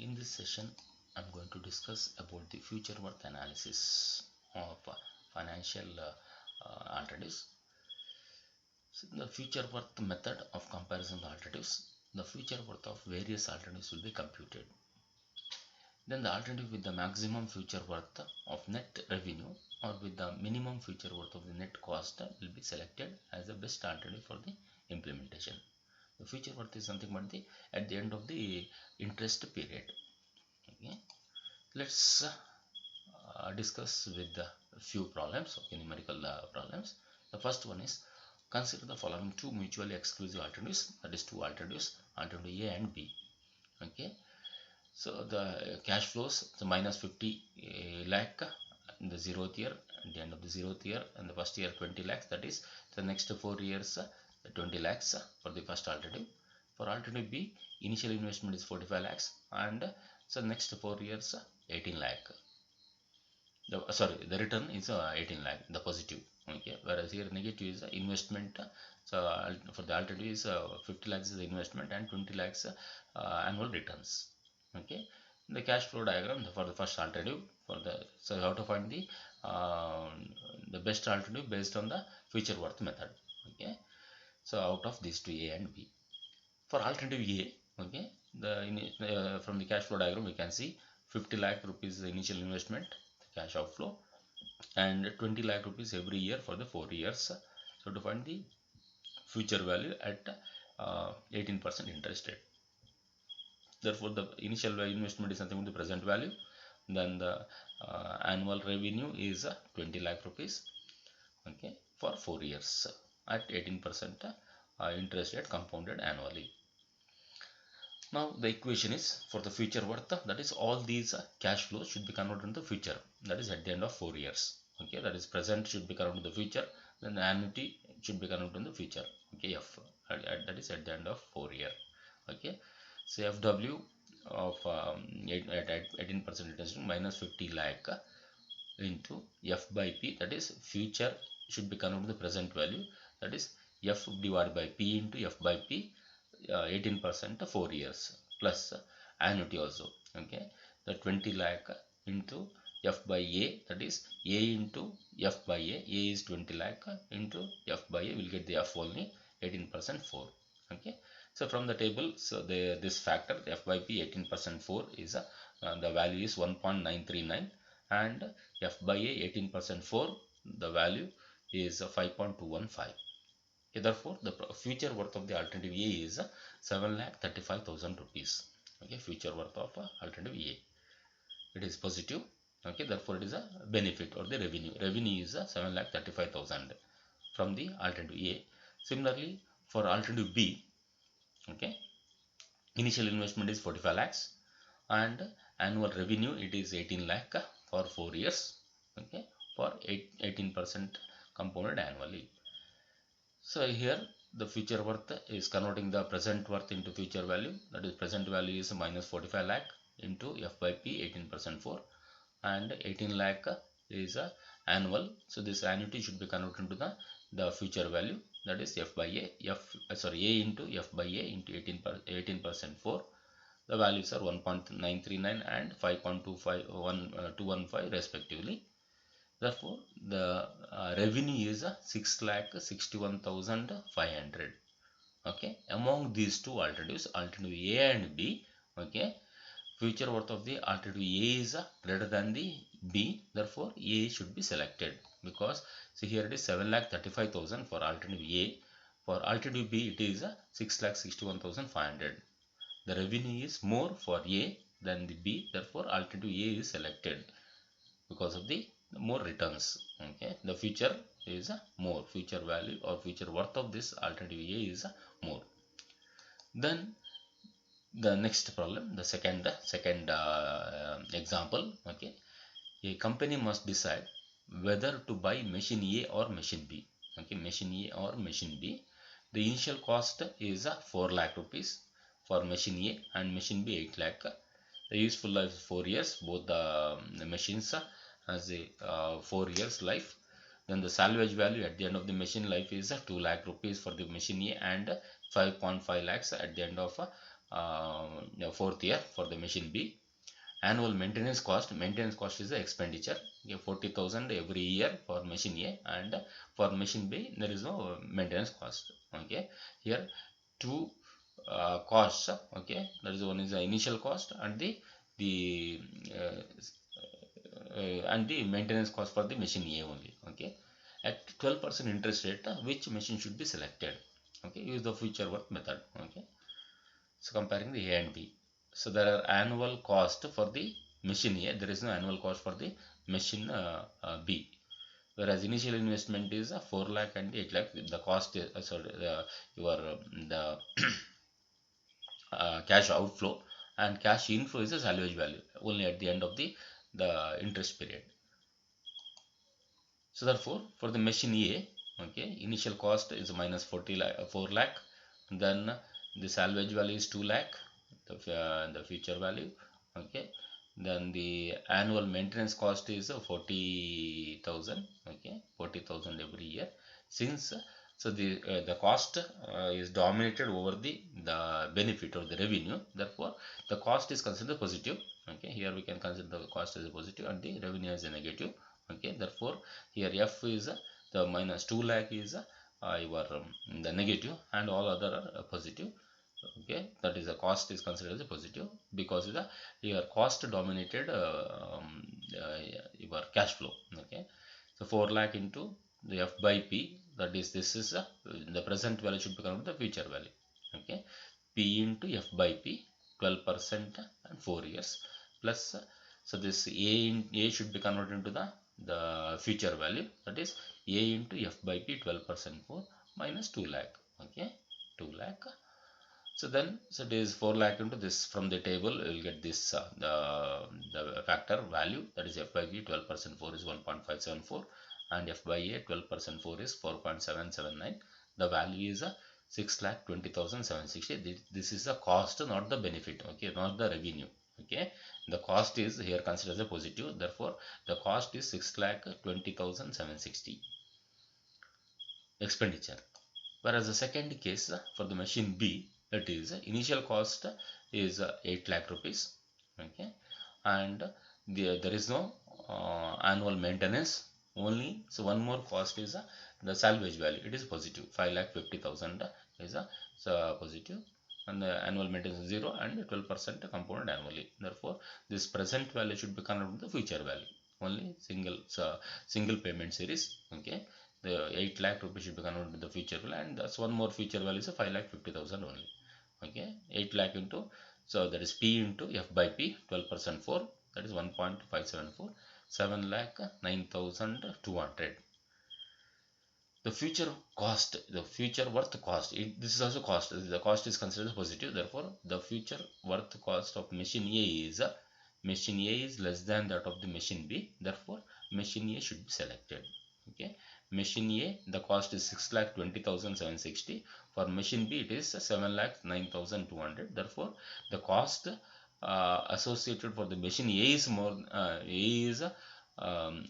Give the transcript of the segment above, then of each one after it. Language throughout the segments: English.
In this session, I'm going to discuss about the future worth analysis of financial alternatives. So the future worth method of comparison of alternatives. The future worth of various alternatives will be computed. Then the alternative with the maximum future worth of net revenue or with the minimum future worth of the net cost will be selected as the best alternative for the implementation. The future worth is something but at the end of the interest period. Okay. Let's discuss with a few problems, numerical problems. The first one is consider the following two mutually exclusive alternatives, that is two alternatives, alternative A and B. Okay, so the cash flows, so minus 50 lakh in the 0th year, at the end of the 0th year, and the first year 20 lakhs, that is the next 4 years 20 lakhs for the first alternative. For alternative B, initial investment is 45 lakhs and so next 4 years 18 lakh. The return is 18 lakh, the positive. Okay, whereas here negative is investment. So for the alternative is 50 lakhs is the investment and 20 lakhs annual returns. Okay, the cash flow diagram for the first alternative, so how to find the best alternative based on the future worth method. Okay, so out of these two, A and B. For alternative A, okay, from the cash flow diagram we can see 50 lakh rupees initial investment, cash outflow, and 20 lakh rupees every year for the 4 years. So to find the future value at 18% interest rate. Therefore, the initial investment is something with the present value. Then the annual revenue is 20 lakh rupees. Okay, for 4 years at 18% interest rate compounded annually. Now the equation is for the future worth, that is all these cash flows should be converted into future, that is at the end of 4 years. Okay, that is present should be converted to the future, then the annuity should be converted in the future. Okay, F, that is at the end of 4 year. Okay, so FW of at 18% interest minus 50 lakh into F by P, that is future should be converted to the present value, that is F divided by P into F by P, 18% 4 years plus annuity also. Okay, the 20 lakh into F by A, that is A into F by A is 20 lakh into F by A, will get the F only 18% 4. Okay, so from the table, so this factor F by P 18% 4 is the value is 1.939 and F by A 18% 4, the value is 5.215. Okay, therefore, the future worth of the alternative A is 7,35,000 rupees. Okay, future worth of alternative A, it is positive. Okay, therefore it is a benefit or the revenue. Revenue is 7,35,000 from the alternative A. Similarly, for alternative B, okay, initial investment is 45 lakhs and annual revenue it is 18 lakh for 4 years. Okay, for 18% compounded annually. So here the future worth is converting the present worth into future value, that is present value is minus 45 lakh into F by P 18% 4 and 18 lakh is annual. So this annuity should be converted into the future value, that is F by A, A into F by A into 18% 4. The values are 1.939 and 5.215 respectively. Therefore, the revenue is 6,61,500. Okay, among these two alternatives, alternative A and B, okay, future worth of the alternative A is greater than the B. Therefore, A should be selected because see here it is 7,35,000 for alternative A. For alternative B, it is 6,61,500. The revenue is more for A than the B. Therefore, alternative A is selected because of the more returns. Okay, the future is more, future value or future worth of this alternative A is more. Then the next problem, the second example. Okay, a company must decide whether to buy machine A or machine B. Okay, machine A or machine B. The initial cost is 4 lakh rupees for machine A and machine B 8 lakh. The useful life is 4 years. Both the machines has a 4 years life. Then the salvage value at the end of the machine life is 2 lakh rupees for the machine A and 5.5 lakhs at the end of fourth year for the machine B. Annual maintenance cost is the expenditure. Okay, 40,000 every year for machine A, and for machine B there is no maintenance cost. Okay, here two costs. Okay, that is, one is the initial cost and the and the maintenance cost for the machine A only. Okay, at 12% interest rate, which machine should be selected? Okay, use the future worth method. Okay, so comparing the A and B. So there are annual cost for the machine A. There is no annual cost for the machine B. Whereas initial investment is 4 lakh and 8 lakh. The cost is sorry, your the cash outflow, and cash inflow is a salvage value only at the end of the interest period. So therefore, for the machine A, okay, initial cost is minus 4 lakh, then the salvage value is 2 lakh, the future value, okay. Then the annual maintenance cost is 40,000, okay, 40,000 every year. Since so the cost is dominated over the benefit or the revenue, therefore the cost is considered positive. Okay, here we can consider the cost as a positive and the revenue as a negative. Okay, therefore here F is the minus 2 lakh is your the negative, and all other are positive. Okay, that is the cost is considered as a positive because the your cost dominated your cash flow. Okay, so 4 lakh into the F by P, that is, this is the present value should become the future value. Okay, P into F by P, 12% and 4 years, plus so this A should be converted into the future value, that is A into F by P, 12% 4 minus 2 lakh. Okay, 2 lakh. So then, so it is 4 lakh into this. From the table you will get this the factor value, that is F by B, 12% 4 is 1.574, and F by A, 12% 4 is 4.779. The value is 6,20,760. This is the cost, not the benefit. Okay, not the revenue. Okay, the cost is here considered as a positive, therefore the cost is 6,20,760 expenditure. Whereas the second case for the machine B, that is initial cost is 8 lakh rupees. Okay, and there is no annual maintenance only. So one more cost is the salvage value. It is positive, 5,50,000 is positive, and the annual maintenance is 0 and 12% compounded annually. Therefore, this present value should be converted to the future value. Only single payment series. Okay, the 8 lakh rupees should be converted to the future value, and that's one more future value is 5,50,000 only. Okay, 8 lakh into, so that is P into F by P, 12% 4, that is 1.574, 7 lakh 9,200. The future cost, the future worth cost, this is also cost. The cost is considered positive, therefore the future worth cost of machine A is less than that of the machine B, therefore machine A should be selected. Okay, machine A, the cost is 6,20,760. For machine B it is 7,09,200. Therefore the cost associated for the machine A is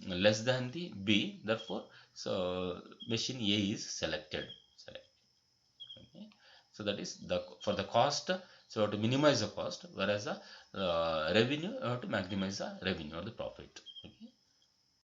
less than the B, therefore so machine A is selected. Okay, so that is for the cost. So to minimize the cost, whereas the revenue, you have to maximize the revenue or the profit. Okay,